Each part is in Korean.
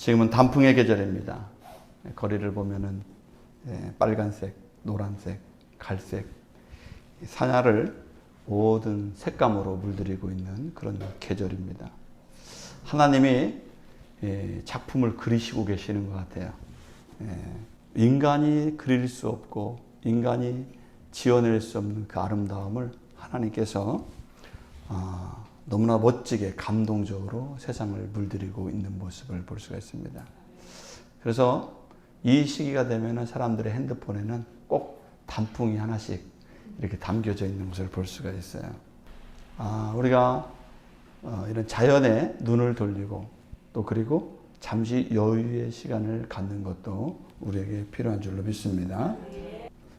지금은 단풍의 계절입니다. 거리를 보면은 빨간색, 노란색, 갈색, 사냐를 모든 색감으로 물들이고 있는 그런 계절입니다. 하나님이 작품을 그리시고 계시는 것 같아요. 인간이 그릴 수 없고 인간이 지어낼 수 없는 그 아름다움을 하나님께서 너무나 멋지게 감동적으로 세상을 물들이고 있는 모습을 볼 수가 있습니다. 그래서 이 시기가 되면 사람들의 핸드폰에는 꼭 단풍이 하나씩 이렇게 담겨져 있는 것을 볼 수가 있어요. 우리가 이런 자연에 눈을 돌리고 또 그리고 잠시 여유의 시간을 갖는 것도 우리에게 필요한 줄로 믿습니다.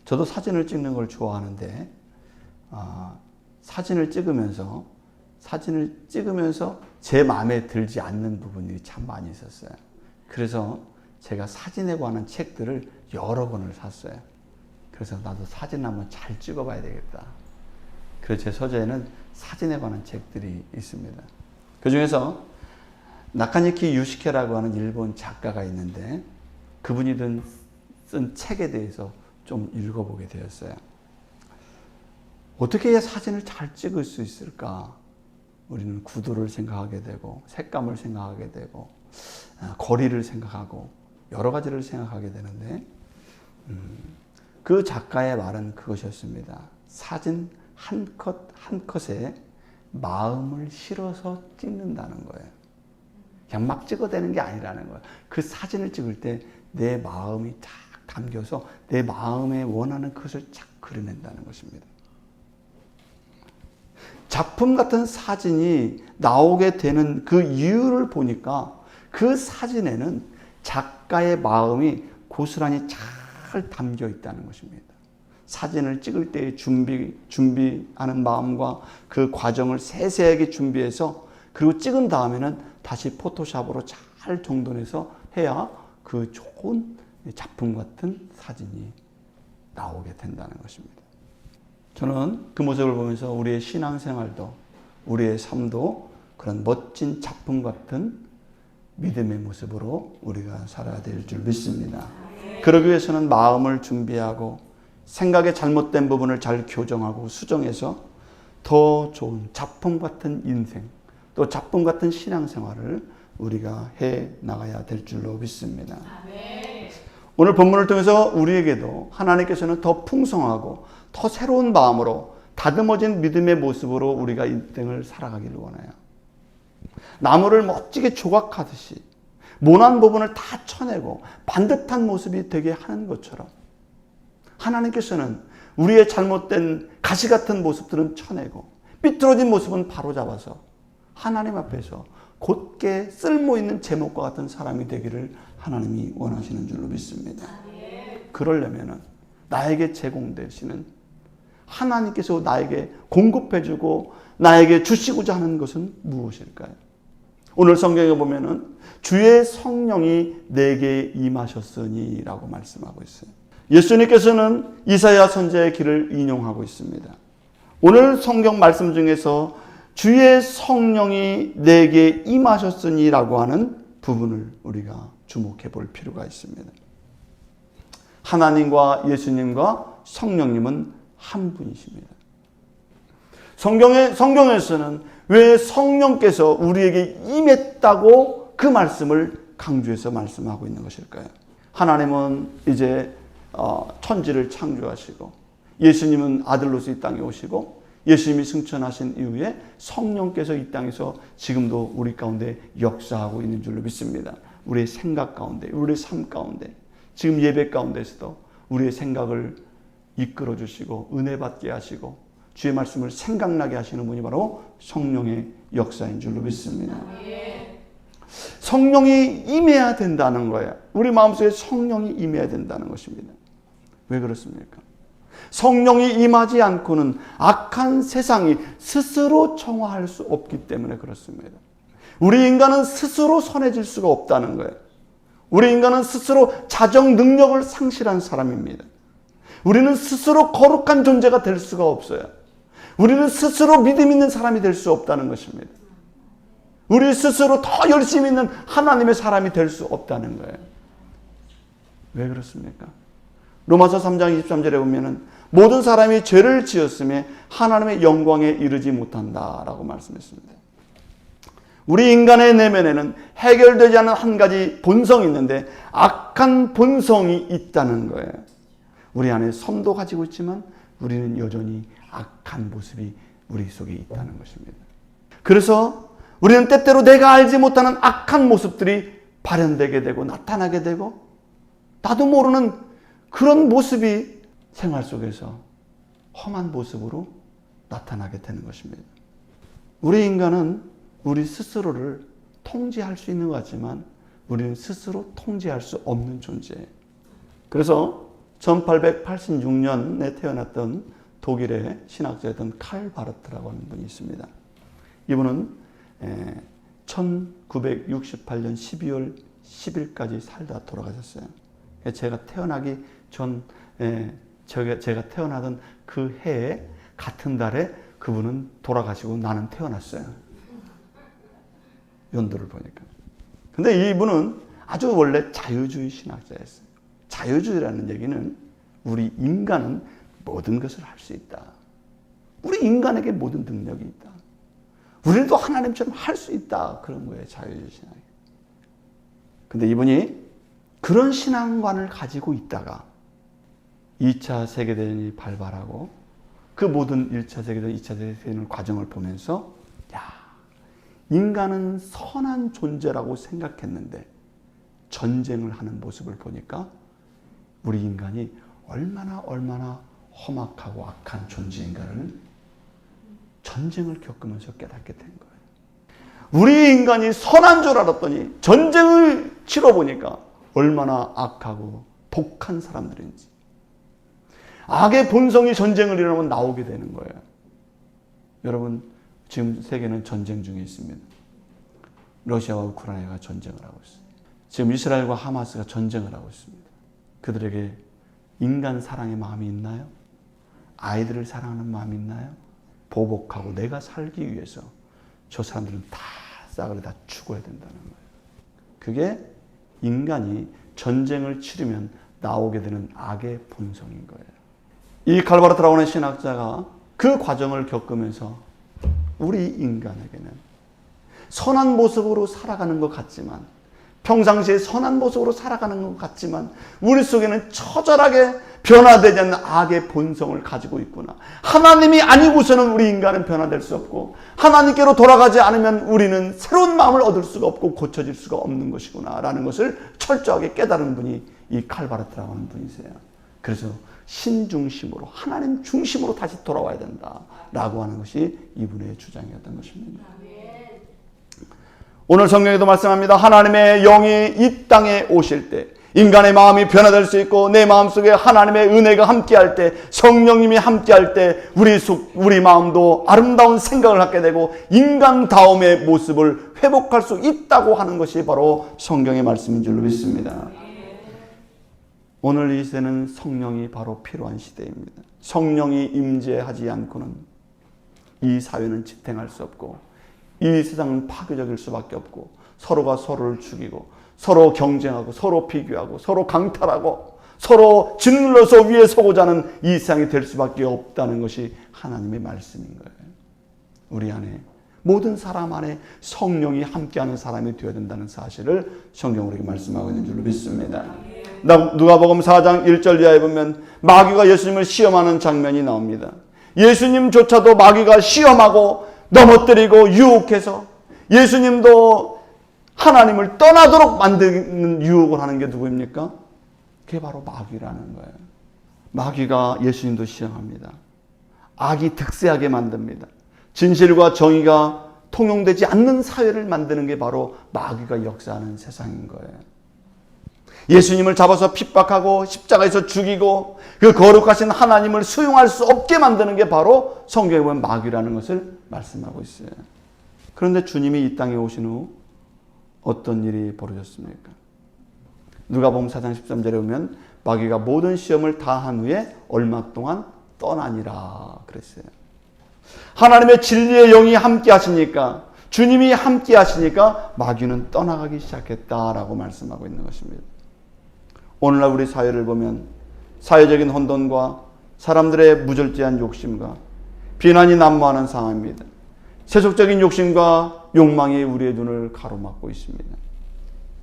저도 사진을 찍는 걸 좋아하는데 사진을 찍으면서 제 마음에 들지 않는 부분이 참 많이 있었어요. 그래서 제가 사진에 관한 책들을 여러 권을 샀어요. 그래서 나도 사진 한번 잘 찍어봐야 되겠다. 그래서 제 서재에는 사진에 관한 책들이 있습니다. 그 중에서 나카니키 유시케라고 하는 일본 작가가 있는데 그분이 쓴 책에 대해서 좀 읽어보게 되었어요. 어떻게 해야 사진을 잘 찍을 수 있을까? 우리는 구도를 생각하게 되고 색감을 생각하게 되고 거리를 생각하고 여러 가지를 생각하게 되는데 그 작가의 말은 그것이었습니다. 사진 한 컷 한 컷에 마음을 실어서 찍는다는 거예요. 그냥 막 찍어대는 게 아니라는 거예요. 그 사진을 찍을 때 내 마음이 쫙 담겨서 내 마음에 원하는 것을 쫙 그려낸다는 것입니다. 작품 같은 사진이 나오게 되는 그 이유를 보니까 그 사진에는 작가의 마음이 고스란히 잘 담겨 있다는 것입니다. 사진을 찍을 때의 준비하는 마음과 그 과정을 세세하게 준비해서 그리고 찍은 다음에는 다시 포토샵으로 잘 정돈해서 해야 그 좋은 작품 같은 사진이 나오게 된다는 것입니다. 저는 그 모습을 보면서 우리의 신앙생활도 우리의 삶도 그런 멋진 작품 같은 믿음의 모습으로 우리가 살아야 될 줄 믿습니다. 그러기 위해서는 마음을 준비하고 생각의 잘못된 부분을 잘 교정하고 수정해서 더 좋은 작품 같은 인생 또 작품 같은 신앙생활을 우리가 해 나가야 될 줄로 믿습니다. 오늘 본문을 통해서 우리에게도 하나님께서는 더 풍성하고 더 새로운 마음으로 다듬어진 믿음의 모습으로 우리가 인생을 살아가기를 원해요. 나무를 멋지게 조각하듯이 모난 부분을 다 쳐내고 반듯한 모습이 되게 하는 것처럼 하나님께서는 우리의 잘못된 가시 같은 모습들은 쳐내고 삐뚤어진 모습은 바로잡아서 하나님 앞에서 곧게 쓸모있는 제목과 같은 사람이 되기를 하나님이 원하시는 줄로 믿습니다. 그러려면 나에게 제공되시는 하나님께서 나에게 공급해주고 나에게 주시고자 하는 것은 무엇일까요? 오늘 성경에 보면은 주의 성령이 내게 임하셨으니 라고 말씀하고 있어요. 예수님께서는 이사야 선지자의 길을 인용하고 있습니다. 오늘 성경 말씀 중에서 주의 성령이 내게 임하셨으니 라고 하는 부분을 우리가 주목해 볼 필요가 있습니다. 하나님과 예수님과 성령님은 한 분이십니다. 성경에서는 왜 성령께서 우리에게 임했다고 그 말씀을 강조해서 말씀하고 있는 것일까요? 하나님은 이제 천지를 창조하시고 예수님은 아들로서 이 땅에 오시고 예수님이 승천하신 이후에 성령께서 이 땅에서 지금도 우리 가운데 역사하고 있는 줄로 믿습니다. 우리의 생각 가운데, 우리의 삶 가운데, 지금 예배 가운데서도 우리의 생각을 이끌어 주시고 은혜 받게 하시고 주의 말씀을 생각나게 하시는 분이 바로 성령의 역사인 줄로 믿습니다. 성령이 임해야 된다는 거예요. 우리 마음속에 성령이 임해야 된다는 것입니다. 왜 그렇습니까? 성령이 임하지 않고는 악한 세상이 스스로 정화할 수 없기 때문에 그렇습니다. 우리 인간은 스스로 선해질 수가 없다는 거예요. 우리 인간은 스스로 자정 능력을 상실한 사람입니다. 우리는 스스로 거룩한 존재가 될 수가 없어요. 우리는 스스로 믿음 있는 사람이 될 수 없다는 것입니다. 우리 스스로 더 열심히 있는 하나님의 사람이 될 수 없다는 거예요. 왜 그렇습니까? 로마서 3장 23절에 보면은 모든 사람이 죄를 지었음에 하나님의 영광에 이르지 못한다라고 말씀했습니다. 우리 인간의 내면에는 해결되지 않은 한 가지 본성이 있는데 악한 본성이 있다는 거예요. 우리 안에 선도 가지고 있지만 우리는 여전히 악한 모습이 우리 속에 있다는 것입니다. 그래서 우리는 때때로 내가 알지 못하는 악한 모습들이 발현되게 되고 나타나게 되고 나도 모르는 그런 모습이 생활 속에서 험한 모습으로 나타나게 되는 것입니다. 우리 인간은 우리 스스로를 통제할 수 있는 것 같지만 우리는 스스로 통제할 수 없는 존재예요. 그래서 1886년에 태어났던 독일의 신학자였던 칼 바르트라고 하는 분이 있습니다. 이분은 1968년 12월 10일까지 살다 돌아가셨어요. 제가 태어나기 전, 제가 태어나던 그 해에 같은 달에 그분은 돌아가시고 나는 태어났어요. 연도를 보니까. 근데 이분은 아주 원래 자유주의 신학자였어요. 자유주의라는 얘기는 우리 인간은 모든 것을 할 수 있다. 우리 인간에게 모든 능력이 있다. 우리는 또 하나님처럼 할 수 있다. 그런 거예요. 자유주의 신학이. 근데 이분이 그런 신앙관을 가지고 있다가 2차 세계대전이 발발하고 그 모든 1차 세계대전, 2차 세계대전 과정을 보면서 인간은 선한 존재라고 생각했는데 전쟁을 하는 모습을 보니까 우리 인간이 얼마나 험악하고 악한 존재인가를 전쟁을 겪으면서 깨닫게 된 거예요. 우리 인간이 선한 줄 알았더니 전쟁을 치러보니까 얼마나 악하고 독한 사람들인지. 악의 본성이 전쟁을 일어나면 나오게 되는 거예요. 여러분, 지금 세계는 전쟁 중에 있습니다. 러시아와 우크라이나가 전쟁을 하고 있어요. 지금 이스라엘과 하마스가 전쟁을 하고 있습니다. 그들에게 인간 사랑의 마음이 있나요? 아이들을 사랑하는 마음이 있나요? 보복하고 내가 살기 위해서 저 사람들은 다 싹을 다 죽어야 된다는 거예요. 그게 인간이 전쟁을 치르면 나오게 되는 악의 본성인 거예요. 이 칼바르트라고 하는 신학자가 그 과정을 겪으면서 우리 인간에게는 선한 모습으로 살아가는 것 같지만 평상시에 선한 모습으로 살아가는 것 같지만 우리 속에는 처절하게 변화되지 않는 악의 본성을 가지고 있구나. 하나님이 아니고서는 우리 인간은 변화될 수 없고 하나님께로 돌아가지 않으면 우리는 새로운 마음을 얻을 수가 없고 고쳐질 수가 없는 것이구나 라는 것을 철저하게 깨달은 분이 이 칼바르트라고 하는 분이세요. 그래서 신중심으로 하나님 중심으로 다시 돌아와야 된다라고 하는 것이 이분의 주장이었던 것입니다. 오늘 성경에도 말씀합니다. 하나님의 영이 이 땅에 오실 때 인간의 마음이 변화될 수 있고 내 마음속에 하나님의 은혜가 함께할 때 성령님이 함께할 때 우리 마음도 아름다운 생각을 갖게 되고 인간다움의 모습을 회복할 수 있다고 하는 것이 바로 성경의 말씀인 줄로 믿습니다. 오늘 이 시대는 성령이 바로 필요한 시대입니다. 성령이 임재하지 않고는 이 사회는 지탱할 수 없고 이 세상은 파괴적일 수밖에 없고 서로가 서로를 죽이고 서로 경쟁하고 서로 비교하고 서로 강탈하고 서로 짓눌러서 위에 서고자 하는 이 세상이 될 수밖에 없다는 것이 하나님의 말씀인 거예요. 우리 안에 모든 사람 안에 성령이 함께하는 사람이 되어야 된다는 사실을 성경으로 우리에게 말씀하고 있는 줄로 믿습니다. 누가복음 4장 1절 이하에 보면 마귀가 예수님을 시험하는 장면이 나옵니다. 예수님조차도 마귀가 시험하고 넘어뜨리고 유혹해서 예수님도 하나님을 떠나도록 만드는 유혹을 하는 게 누구입니까? 그게 바로 마귀라는 거예요. 마귀가 예수님도 시험합니다. 악이 득세하게 만듭니다. 진실과 정의가 통용되지 않는 사회를 만드는 게 바로 마귀가 역사하는 세상인 거예요. 예수님을 잡아서 핍박하고 십자가에서 죽이고 그 거룩하신 하나님을 수용할 수 없게 만드는 게 바로 성경에 보면 마귀라는 것을 말씀하고 있어요. 그런데 주님이 이 땅에 오신 후 어떤 일이 벌어졌습니까? 누가복음 4장 13절에 보면 마귀가 모든 시험을 다 한 후에 얼마 동안 떠나니라 그랬어요. 하나님의 진리의 영이 함께 하시니까 주님이 함께 하시니까 마귀는 떠나가기 시작했다라고 말씀하고 있는 것입니다. 오늘날 우리 사회를 보면 사회적인 혼돈과 사람들의 무절제한 욕심과 비난이 난무하는 상황입니다. 세속적인 욕심과 욕망이 우리의 눈을 가로막고 있습니다.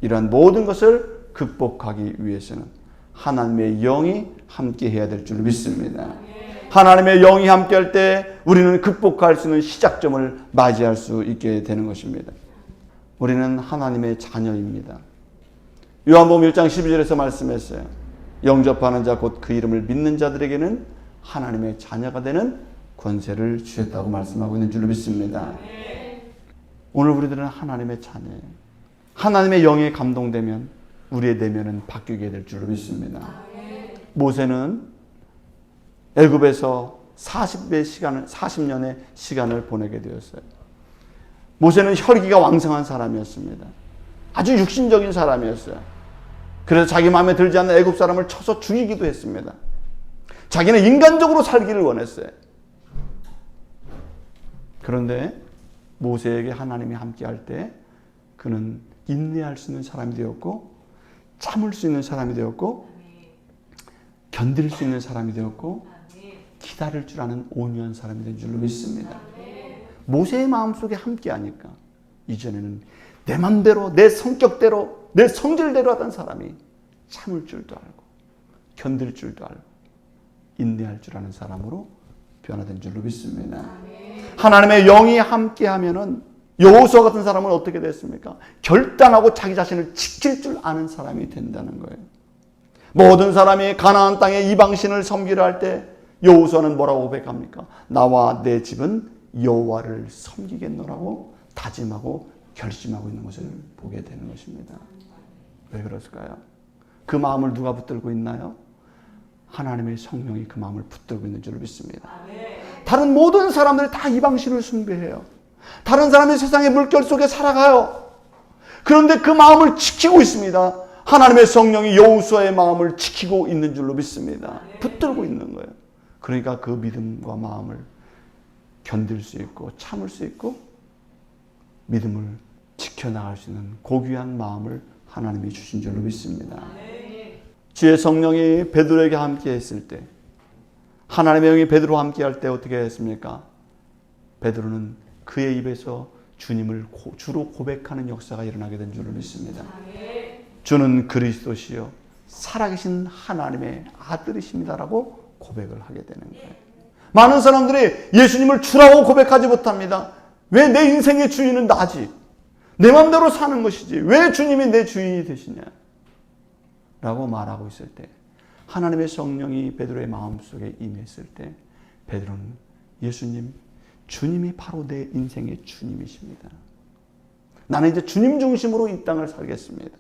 이러한 모든 것을 극복하기 위해서는 하나님의 영이 함께 해야 될 줄 믿습니다. 하나님의 영이 함께 할 때 우리는 극복할 수 있는 시작점을 맞이할 수 있게 되는 것입니다. 우리는 하나님의 자녀입니다. 요한복음 1장 12절에서 말씀했어요. 영접하는 자 곧 그 이름을 믿는 자들에게는 하나님의 자녀가 되는 권세를 주셨다고 말씀하고 있는 줄로 믿습니다. 오늘 우리들은 하나님의 자녀예요. 하나님의 영에 감동되면 우리의 내면은 바뀌게 될 줄로 믿습니다. 모세는 애굽에서 40년의 시간을 보내게 되었어요. 모세는 혈기가 왕성한 사람이었습니다. 아주 육신적인 사람이었어요. 그래서 자기 마음에 들지 않는 애굽 사람을 쳐서 죽이기도 했습니다. 자기는 인간적으로 살기를 원했어요. 그런데 모세에게 하나님이 함께할 때 그는 인내할 수 있는 사람이 되었고, 참을 수 있는 사람이 되었고, 견딜 수 있는 사람이 되었고, 기다릴 줄 아는 온유한 사람이 된 줄로 믿습니다. 모세의 마음속에 함께하니까 이전에는 내 맘대로, 내 성격대로, 내 성질대로 하던 사람이 참을 줄도 알고 견딜 줄도 알고 인내할 줄 아는 사람으로 변화된 줄로 믿습니다. 하나님의 영이 함께하면은 여호수아 같은 사람은 어떻게 됐습니까? 결단하고 자기 자신을 지킬 줄 아는 사람이 된다는 거예요. 모든 사람이 가나안 땅에 이방신을 섬기려 할 때 여호수아는 뭐라고 고백합니까? 나와 내 집은 여호와를 섬기겠노라고 다짐하고 결심하고 있는 것을 보게 되는 것입니다. 왜 그랬을까요? 그 마음을 누가 붙들고 있나요? 하나님의 성령이 그 마음을 붙들고 있는 줄 믿습니다. 다른 모든 사람들이 다 이방신을 숭배해요. 다른 사람이 세상의 물결 속에 살아가요. 그런데 그 마음을 지키고 있습니다. 하나님의 성령이 여호수아의 마음을 지키고 있는 줄로 믿습니다. 붙들고 있는 거예요. 그러니까 그 믿음과 마음을 견딜 수 있고 참을 수 있고 믿음을 지켜나갈 수 있는 고귀한 마음을 하나님이 주신 줄로 믿습니다. 주의 성령이 베드로에게 함께 했을 때, 하나님의 영이 베드로와 함께 할 때 어떻게 했습니까? 베드로는 그의 입에서 주님을 주로 고백하는 역사가 일어나게 된 줄로 믿습니다. 주는 그리스도시요 살아계신 하나님의 아들이십니다라고 고백을 하게 되는 거예요. 많은 사람들이 예수님을 주라고 고백하지 못합니다. 왜 내 인생의 주인은 나지? 내 마음대로 사는 것이지. 왜 주님이 내 주인이 되시냐? 라고 말하고 있을 때 하나님의 성령이 베드로의 마음속에 임했을 때 베드로는 예수님, 주님이 바로 내 인생의 주님이십니다. 나는 이제 주님 중심으로 이 땅을 살겠습니다.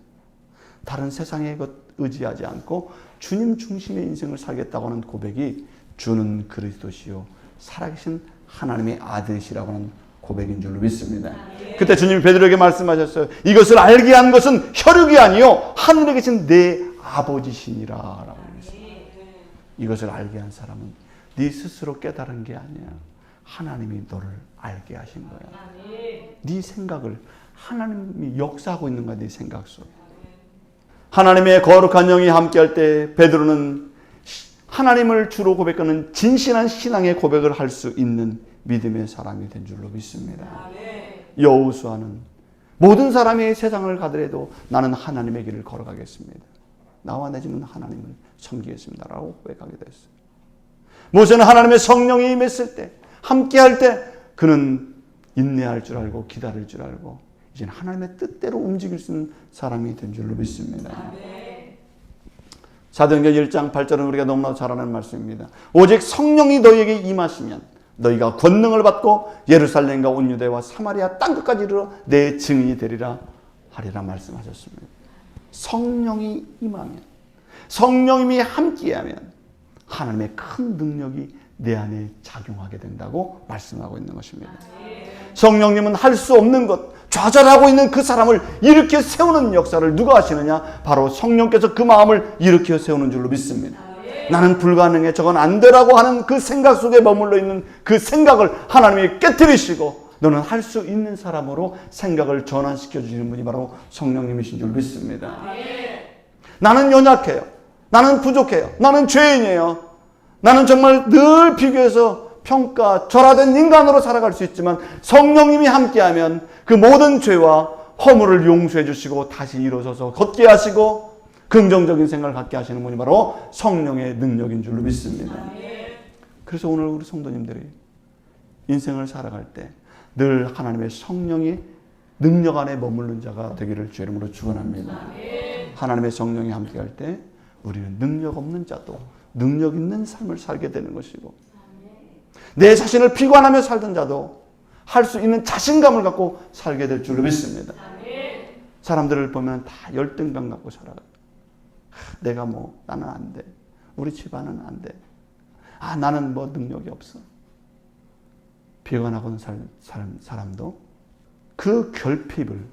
다른 세상의 것 의지하지 않고 주님 중심의 인생을 살겠다고 하는 고백이 주는 그리스도시요 살아계신 하나님의 아들이시라고 하는 고백인 줄로 믿습니다. 그때 주님이 베드로에게 말씀하셨어요. 이것을 알게 한 것은 혈육이 아니요 하늘에 계신 내 아버지시니라 라고 했습니다. 이것을 알게 한 사람은 네 스스로 깨달은 게 아니야. 하나님이 너를 알게 하신 거야. 네 생각을 하나님이 역사하고 있는 거야. 네 생각 속에. 하나님의 거룩한 영이 함께할 때 베드로는 하나님을 주로 고백하는 진실한 신앙의 고백을 할 수 있는 믿음의 사람이 된 줄로 믿습니다. 여호수아는 모든 사람이 세상을 가더라도 나는 하나님의 길을 걸어가겠습니다. 나와 내 집은 하나님을 섬기겠습니다 라고 고백하게 됐어요. 모세는 하나님의 성령이 임했을 때 함께할 때 그는 인내할 줄 알고 기다릴 줄 알고 이제는 하나님의 뜻대로 움직일 수 있는 사람이 된 줄로 믿습니다. 사도행전 1장 8절은 우리가 너무나 잘 아는 말씀입니다. 오직 성령이 너희에게 임하시면 너희가 권능을 받고 예루살렘과 온 유대와 사마리아 땅끝까지 이르러 내 증인이 되리라 하리라 말씀하셨습니다. 성령이 임하면, 성령님이 함께하면 하나님의 큰 능력이 내 안에 작용하게 된다고 말씀하고 있는 것입니다. 성령님은 할 수 없는 것, 좌절하고 있는 그 사람을 일으켜 세우는 역사를 누가 하시느냐? 바로 성령께서 그 마음을 일으켜 세우는 줄로 믿습니다. 나는 불가능해, 저건 안 되라고 하는 그 생각 속에 머물러 있는 그 생각을 하나님이 깨뜨리시고 너는 할 수 있는 사람으로 생각을 전환시켜 주시는 분이 바로 성령님이신 줄 믿습니다. 나는 연약해요. 나는 부족해요. 나는 죄인이에요. 나는 정말 늘 비교해서 평가절하된 인간으로 살아갈 수 있지만 성령님이 함께하면 그 모든 죄와 허물을 용서해 주시고 다시 일어서서 걷게 하시고 긍정적인 생각을 갖게 하시는 분이 바로 성령의 능력인 줄로 믿습니다. 그래서 오늘 우리 성도님들이 인생을 살아갈 때 늘 하나님의 성령이 능력 안에 머무르는 자가 되기를 주의 이름으로 축원합니다. 하나님의 성령이 함께할 때 우리는 능력 없는 자도 능력 있는 삶을 살게 되는 것이고 내 자신을 비관하며 살던 자도 할 수 있는 자신감을 갖고 살게 될 줄로 믿습니다. 사람들을 보면 다 열등감 갖고 살아가요. 내가 나는 안 돼. 우리 집안은 안 돼. 나는 능력이 없어. 비관하고는 사람도 그 결핍을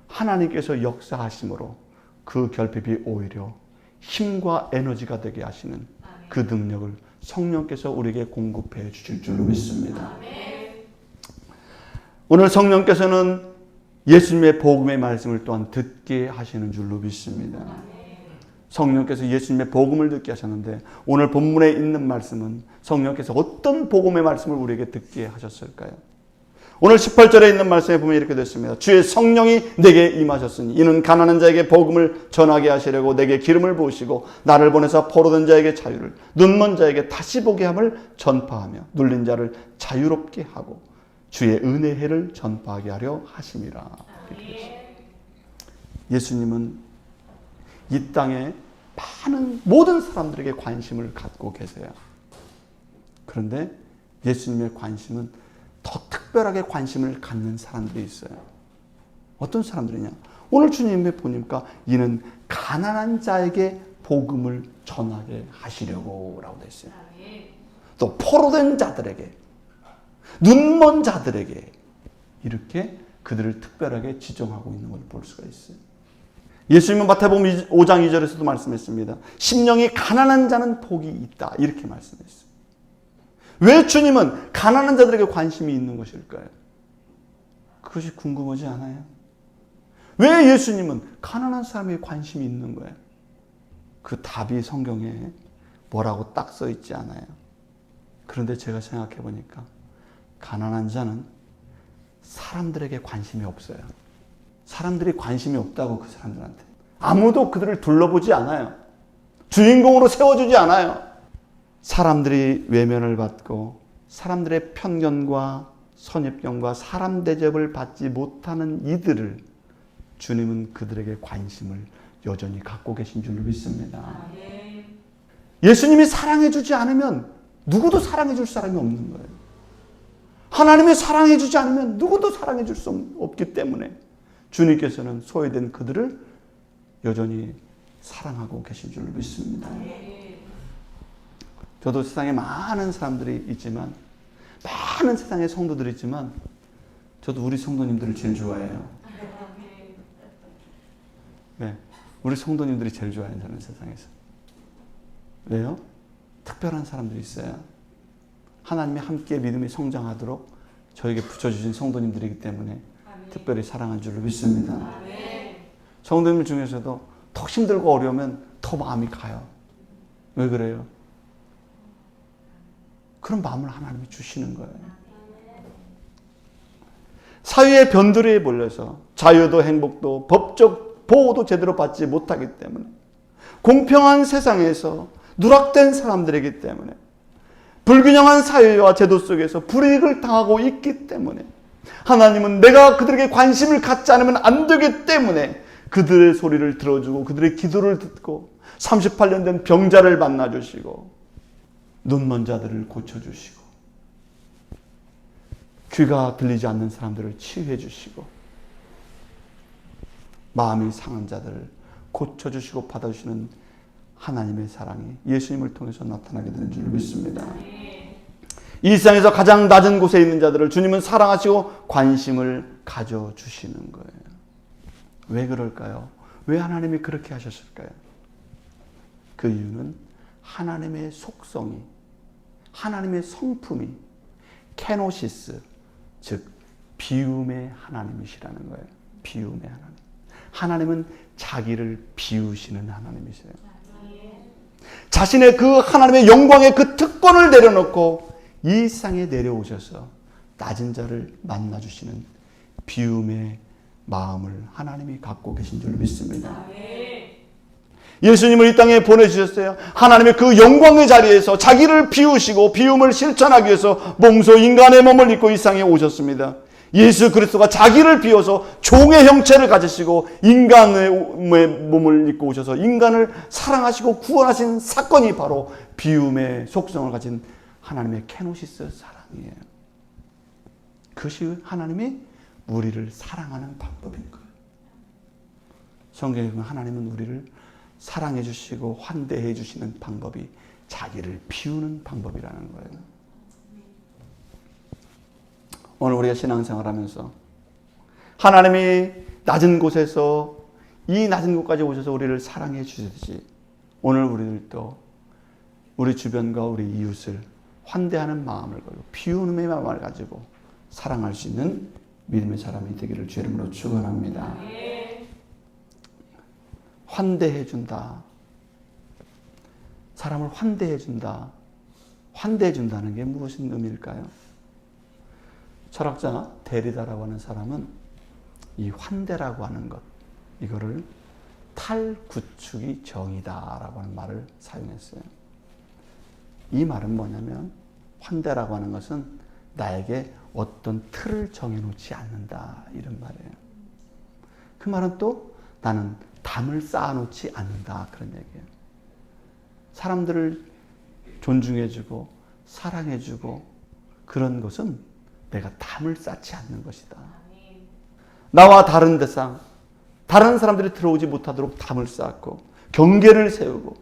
하나님께서 역사하심으로 그 결핍이 오히려 힘과 에너지가 되게 하시는 그 능력을 성령께서 우리에게 공급해 주실 줄로 믿습니다. 오늘 성령께서는 예수님의 복음의 말씀을 또한 듣게 하시는 줄로 믿습니다. 성령께서 예수님의 복음을 듣게 하셨는데 오늘 본문에 있는 말씀은 성령께서 어떤 복음의 말씀을 우리에게 듣게 하셨을까요? 오늘 18절에 있는 말씀에 보면 이렇게 됐습니다. 주의 성령이 내게 임하셨으니 이는 가난한 자에게 복음을 전하게 하시려고 내게 기름을 부으시고 나를 보내서 포로된 자에게 자유를 눈먼 자에게 다시 보게 함을 전파하며 눌린 자를 자유롭게 하고 주의 은혜의 해를 전파하게 하려 하심이라. 예수님은 이 땅에 많은 모든 사람들에게 관심을 갖고 계세요. 그런데 예수님의 관심은 더 특별하게 관심을 갖는 사람들이 있어요. 어떤 사람들이냐? 오늘 주님의 보니까 이는 가난한 자에게 복음을 전하게 하시려고 라고 되어 있어요. 또 포로된 자들에게, 눈먼 자들에게 이렇게 그들을 특별하게 지정하고 있는 걸 볼 수가 있어요. 예수님은 마태복음 5장 2절에서도 말씀했습니다. 심령이 가난한 자는 복이 있다. 이렇게 말씀했어요. 왜 주님은 가난한 자들에게 관심이 있는 것일까요? 그것이 궁금하지 않아요? 왜 예수님은 가난한 사람에게 관심이 있는 거예요? 그 답이 성경에 뭐라고 딱 써 있지 않아요. 그런데 제가 생각해 보니까 가난한 자는 사람들에게 관심이 없어요. 사람들이 관심이 없다고 그 사람들한테. 아무도 그들을 둘러보지 않아요. 주인공으로 세워주지 않아요. 사람들이 외면을 받고 사람들의 편견과 선입견과 사람 대접을 받지 못하는 이들을 주님은 그들에게 관심을 여전히 갖고 계신 줄로 믿습니다. 예수님이 사랑해주지 않으면 누구도 사랑해줄 사람이 없는 거예요. 하나님이 사랑해주지 않으면 누구도 사랑해줄 수 없기 때문에 주님께서는 소외된 그들을 여전히 사랑하고 계신 줄로 믿습니다. 저도 세상에 많은 사람들이 있지만 많은 세상의 성도들이 있지만 저도 우리 성도님들을 제일 좋아해요. 네, 우리 성도님들이 제일 좋아해요. 저는 세상에서. 왜요? 특별한 사람들이 있어요. 하나님이 함께 믿음이 성장하도록 저에게 붙여주신 성도님들이기 때문에 특별히 사랑한 줄로 믿습니다. 성도님들 중에서도 더 힘들고 어려우면 더 마음이 가요. 왜 그래요? 그런 마음을 하나님이 주시는 거예요. 사회의 변두리에 몰려서 자유도 행복도 법적 보호도 제대로 받지 못하기 때문에 공평한 세상에서 누락된 사람들이기 때문에 불균형한 사회와 제도 속에서 불이익을 당하고 있기 때문에 하나님은 내가 그들에게 관심을 갖지 않으면 안 되기 때문에 그들의 소리를 들어주고 그들의 기도를 듣고 38년 된 병자를 만나주시고 눈먼 자들을 고쳐주시고 귀가 들리지 않는 사람들을 치유해 주시고 마음이 상한 자들을 고쳐주시고 받아주시는 하나님의 사랑이 예수님을 통해서 나타나게 되는 줄 믿습니다. 이 세상에서 가장 낮은 곳에 있는 자들을 주님은 사랑하시고 관심을 가져주시는 거예요. 왜 그럴까요? 왜 하나님이 그렇게 하셨을까요? 그 이유는 하나님의 속성이, 하나님의 성품이 케노시스, 즉 비움의 하나님이시라는 거예요. 비움의 하나님. 하나님은 자기를 비우시는 하나님이세요. 자신의 그 하나님의 영광의 그 특권을 내려놓고 이 세상에 내려오셔서 낮은 자를 만나주시는 비움의 마음을 하나님이 갖고 계신 줄 믿습니다. 예수님을 이 땅에 보내주셨어요. 하나님의 그 영광의 자리에서 자기를 비우시고 비움을 실천하기 위해서 몸소 인간의 몸을 입고 이 세상에 오셨습니다. 예수 그리스도가 자기를 비워서 종의 형체를 가지시고 인간의 몸을 입고 오셔서 인간을 사랑하시고 구원하신 사건이 바로 비움의 속성을 가진 하나님의 케노시스 사랑이에요. 그것이 하나님이 우리를 사랑하는 방법인 거예요. 성경에 보면 하나님은 우리를 사랑해 주시고 환대해 주시는 방법이 자기를 비우는 방법이라는 거예요. 오늘 우리가 신앙생활 하면서 하나님이 낮은 곳에서 이 낮은 곳까지 오셔서 우리를 사랑해 주시듯이 오늘 우리들도 우리 주변과 우리 이웃을 환대하는 마음을 가지고 비우는 마음을 가지고 사랑할 수 있는 믿음의 사람이 되기를 주의 이름으로 축원합니다. 환대해 준다. 사람을 환대해 준다. 환대해 준다는 게 무슨 의미일까요? 철학자 데리다라고 하는 사람은 이 환대라고 하는 것, 이거를 탈구축이 정이다라고 하는 말을 사용했어요. 이 말은 뭐냐면 환대라고 하는 것은 나에게 어떤 틀을 정해놓지 않는다 이런 말이에요. 그 말은 또 나는 담을 쌓아놓지 않는다 그런 얘기예요. 사람들을 존중해주고 사랑해주고 그런 것은 내가 담을 쌓지 않는 것이다. 나와 다른 대상, 다른 사람들이 들어오지 못하도록 담을 쌓고 경계를 세우고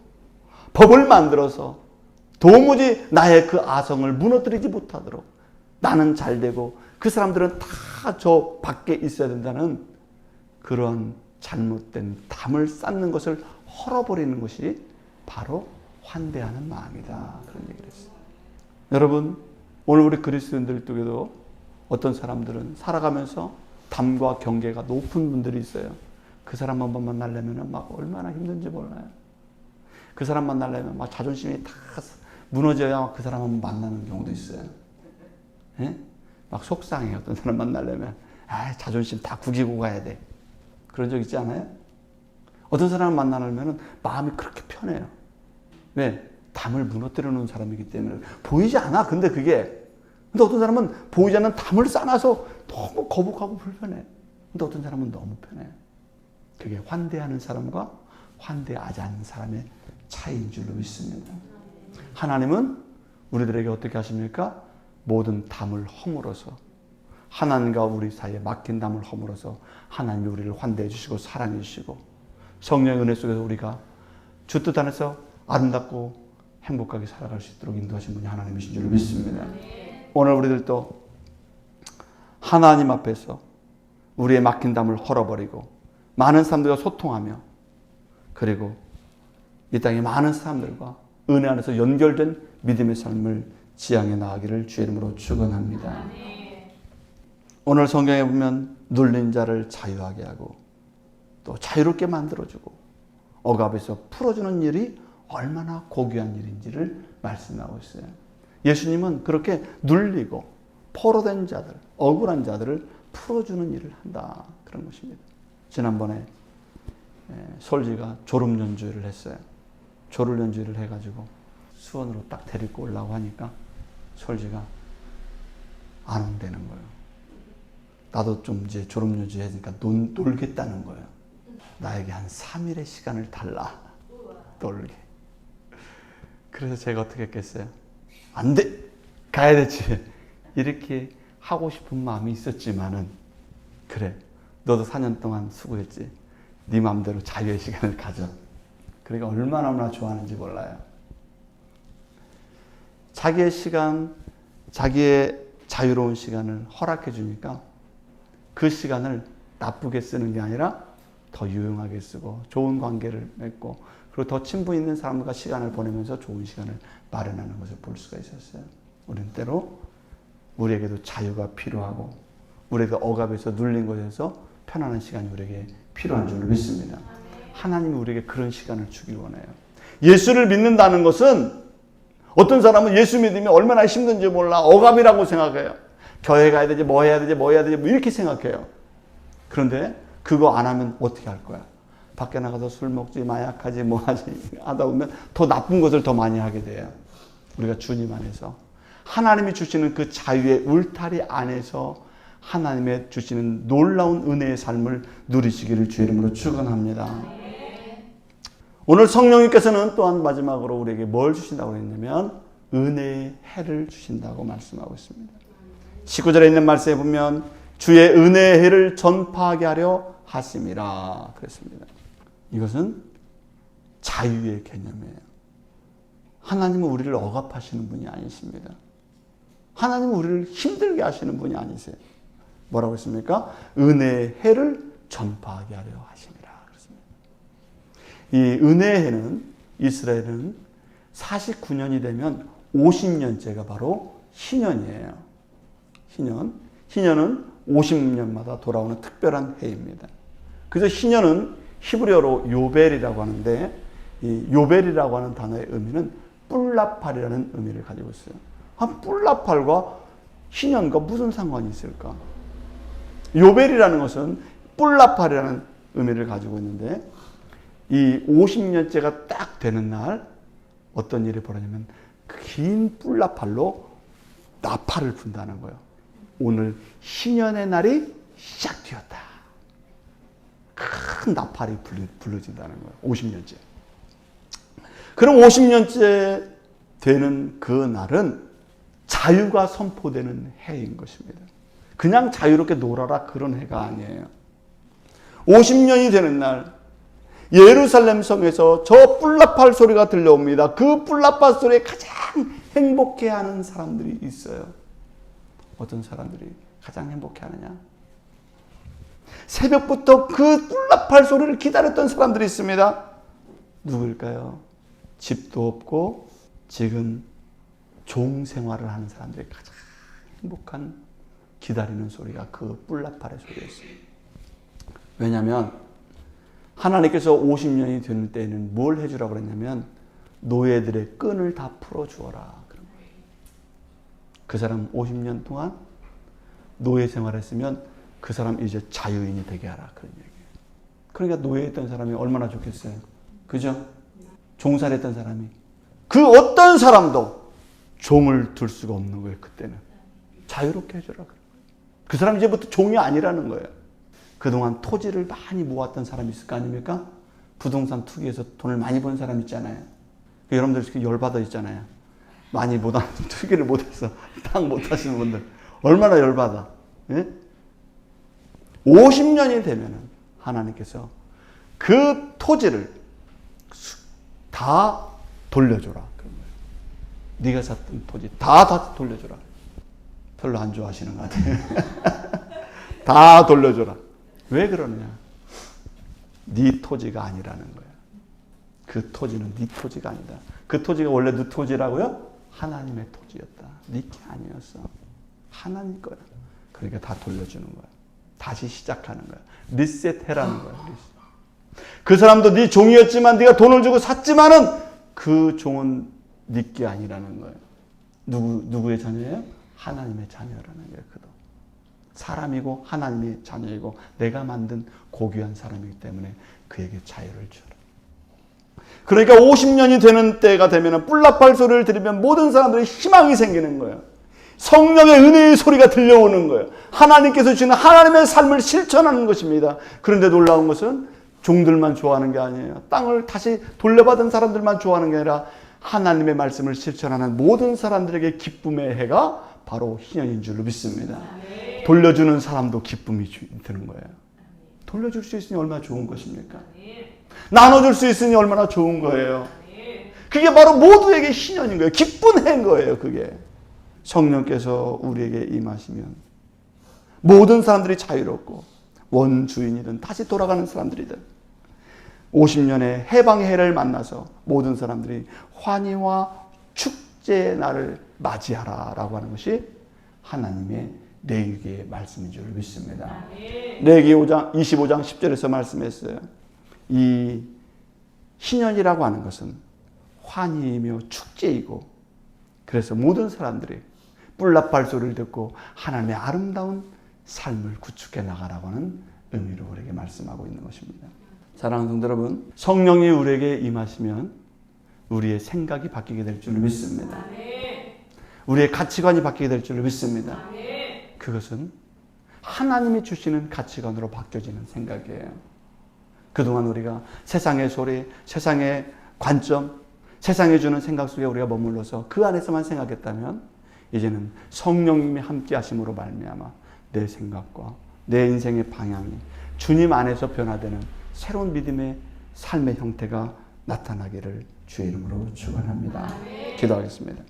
법을 만들어서 도무지 나의 그 아성을 무너뜨리지 못하도록 나는 잘 되고 그 사람들은 다 저 밖에 있어야 된다는 그런 잘못된 담을 쌓는 것을 헐어버리는 것이 바로 환대하는 마음이다. 그런 얘기를 했어요. 여러분, 오늘 우리 그리스도인들 중에도 어떤 사람들은 살아가면서 담과 경계가 높은 분들이 있어요. 그 사람 한번 만나려면 막 얼마나 힘든지 몰라요. 그 사람 만나려면 막 자존심이 다 무너져야 그 사람 한번 만나는 경우도 있어요. 예? 막 속상해요. 어떤 사람 만나려면 자존심 다 구기고 가야 돼. 그런 적 있지 않아요? 어떤 사람을 만나려면 마음이 그렇게 편해요. 왜? 담을 무너뜨려 놓은 사람이기 때문에. 보이지 않아. 근데 어떤 사람은 보이지 않는 담을 쌓아서 너무 거북하고 불편해. 근데 어떤 사람은 너무 편해요. 그게 환대하는 사람과 환대하지 않는 사람의 차이인 줄로 믿습니다. 하나님은 우리들에게 어떻게 하십니까? 모든 담을 허물어서 하나님과 우리 사이에 막힌 담을 허물어서 하나님이 우리를 환대해 주시고 사랑해 주시고 성령의 은혜 속에서 우리가 주 뜻 안에서 아름답고 행복하게 살아갈 수 있도록 인도하신 분이 하나님이신 줄 믿습니다. 오늘 우리들도 하나님 앞에서 우리의 막힌 담을 헐어버리고 많은 사람들과 소통하며 그리고 이 땅의 많은 사람들과 은혜 안에서 연결된 믿음의 삶을 지향해 나가기를 주의 이름으로 축원합니다. 오늘 성경에 보면 눌린 자를 자유하게 하고 또 자유롭게 만들어주고 억압에서 풀어주는 일이 얼마나 고귀한 일인지를 말씀하고 있어요. 예수님은 그렇게 눌리고 포로된 자들, 억울한 자들을 풀어주는 일을 한다. 그런 것입니다. 지난번에 솔지가 졸음연주를 했어요. 졸음연주를 해가지고 수원으로 딱 데리고 오려고 하니까 솔지가 안 온다는 거예요. 나도 좀 이제 졸업연주 해니까 놀겠다는 거예요. 나에게 한 3일의 시간을 달라. 놀게. 그래서 제가 어떻게 했겠어요? 안 돼! 가야 되지. 이렇게 하고 싶은 마음이 있었지만은 그래. 너도 4년 동안 수고했지. 네 마음대로 자유의 시간을 가져. 그러니까 얼마나 좋아하는지 몰라요. 자기의 시간, 자기의 자유로운 시간을 허락해 주니까 그 시간을 나쁘게 쓰는 게 아니라 더 유용하게 쓰고 좋은 관계를 맺고 그리고 더 친분 있는 사람과 시간을 보내면서 좋은 시간을 마련하는 것을 볼 수가 있었어요. 우리는 때로 우리에게도 자유가 필요하고 우리가 억압에서 눌린 곳에서 편안한 시간이 우리에게 필요한 줄 믿습니다. 하나님이 우리에게 그런 시간을 주길 원해요. 예수를 믿는다는 것은 어떤 사람은 예수 믿으면 얼마나 힘든지 몰라 억압이라고 생각해요. 교회 가야 되지 뭐 해야 되지 뭐 해야 되지 뭐 이렇게 생각해요. 그런데 그거 안 하면 어떻게 할 거야? 밖에 나가서 술 먹지 마약하지 뭐 하지 하다 보면 더 나쁜 것을 더 많이 하게 돼요. 우리가 주님 안에서 하나님이 주시는 그 자유의 울타리 안에서 하나님의 주시는 놀라운 은혜의 삶을 누리시기를 주의 이름으로 축원합니다. 오늘 성령님께서는 또한 마지막으로 우리에게 뭘 주신다고 했냐면 은혜의 해를 주신다고 말씀하고 있습니다. 19절에 있는 말씀에 보면 주의 은혜의 해를 전파하게 하려 하심이라 그랬습니다. 이것은 자유의 개념이에요. 하나님은 우리를 억압하시는 분이 아니십니다. 하나님은 우리를 힘들게 하시는 분이 아니세요. 뭐라고 했습니까? 은혜의 해를 전파하게 하려 하심이라 그랬습니다. 이 은혜의 해는 이스라엘은 49년이 되면 50년째가 바로 희년이에요. 희년은 50년마다 돌아오는 특별한 해입니다. 그래서 희년은 히브리어로 요벨이라고 하는데 이 요벨이라고 하는 단어의 의미는 뿔나팔이라는 의미를 가지고 있어요. 뿔나팔과 희년과 무슨 상관이 있을까? 요벨이라는 것은 뿔나팔이라는 의미를 가지고 있는데 이 50년째가 딱 되는 날 어떤 일이 벌어지냐면 그 긴 뿔나팔로 나팔을 분다는 거예요. 오늘 희년의 날이 시작되었다. 큰 나팔이 불러진다는 거예요. 50년째. 그럼 50년째 되는 그 날은 자유가 선포되는 해인 것입니다. 그냥 자유롭게 놀아라 그런 해가 아니에요. 50년이 되는 날 예루살렘 성에서 저 뿔나팔 소리가 들려옵니다. 그 뿔나팔 소리에 가장 행복해하는 사람들이 있어요. 어떤 사람들이 가장 행복해하느냐? 새벽부터 그 뿔나팔 소리를 기다렸던 사람들이 있습니다. 누구일까요? 집도 없고 지금 종 생활을 하는 사람들이 가장 행복한 기다리는 소리가 그 뿔나팔의 소리였어요. 왜냐하면 하나님께서 50년이 되는 때에는 뭘 해주라고 그랬냐면 노예들의 끈을 다 풀어주어라 그런 거예요. 그 사람 50년 동안 노예 생활했으면 그 사람 이제 자유인이 되게 하라 그런 얘기예요. 그러니까 노예했던 사람이 얼마나 좋겠어요. 그죠? 종살했던 사람이 그 어떤 사람도 종을 둘 수가 없는 거예요. 그때는 자유롭게 해주라 그런 거예요. 그 사람 이제부터 종이 아니라는 거예요. 그동안 토지를 많이 모았던 사람이 있을 거 아닙니까? 부동산 투기에서 돈을 많이 번 사람 있잖아요. 여러분들 열받아 있잖아요. 많이 투기를 못해서 땅 못하시는 분들 얼마나 열받아. 예? 50년이 되면은 하나님께서 그 토지를 다 돌려줘라. 그런 거예요. 네가 샀던 토지 다 돌려줘라. 별로 안 좋아하시는 것 같아요. 다 돌려줘라. 왜 그러느냐? 네 토지가 아니라는 거야. 그 토지는 네 토지가 아니다. 그 토지가 원래 네 토지라고요? 하나님의 토지였다. 네 게 아니었어. 하나님 거야. 그러니까 다 돌려주는 거야. 다시 시작하는 거야. 리셋해라는 거야. 리셋. 그 사람도 네 종이었지만 네가 돈을 주고 샀지만은 그 종은 네 게 아니라는 거예요. 누구의 자녀예요? 하나님의 자녀라는 거예요. 그도. 사람이고 하나님의 자녀이고 내가 만든 고귀한 사람이기 때문에 그에게 자유를 주라. 그러니까 50년이 되는 때가 되면 뿔나팔 소리를 들으면 모든 사람들이 희망이 생기는 거예요. 성령의 은혜의 소리가 들려오는 거예요. 하나님께서 주시는 하나님의 삶을 실천하는 것입니다. 그런데 놀라운 것은 종들만 좋아하는 게 아니에요. 땅을 다시 돌려받은 사람들만 좋아하는 게 아니라 하나님의 말씀을 실천하는 모든 사람들에게 기쁨의 해가 바로 희년인 줄로 믿습니다. 돌려주는 사람도 기쁨이 드는 거예요. 돌려줄 수 있으니 얼마나 좋은 것입니까? 나눠줄 수 있으니 얼마나 좋은 거예요. 그게 바로 모두에게 희년인 거예요. 기쁜 해인 거예요. 그게 성령께서 우리에게 임하시면 모든 사람들이 자유롭고 원주인이든 다시 돌아가는 사람들이든 50년의 해방의 해를 만나서 모든 사람들이 환희와 축제의 날을 맞이하라 라고 하는 것이 하나님의 레위기의 말씀인 줄 믿습니다. 레위기 25장 10절에서 말씀했어요. 이 신년이라고 하는 것은 환희이며 축제이고, 그래서 모든 사람들이 뿔나팔 소리를 듣고 하나님의 아름다운 삶을 구축해 나가라고 하는 의미로 우리에게 말씀하고 있는 것입니다. 사랑하는 성도 여러분, 성령이 우리에게 임하시면 우리의 생각이 바뀌게 될 줄 믿습니다. 우리의 가치관이 바뀌게 될 줄 믿습니다. 그것은 하나님이 주시는 가치관으로 바뀌어지는 생각이에요. 그동안 우리가 세상의 소리, 세상의 관점, 세상에 주는 생각 속에 우리가 머물러서 그 안에서만 생각했다면 이제는 성령님이 함께 하심으로 말미암아 내 생각과 내 인생의 방향이 주님 안에서 변화되는 새로운 믿음의 삶의 형태가 나타나기를 주의 이름으로 축원합니다. 기도하겠습니다.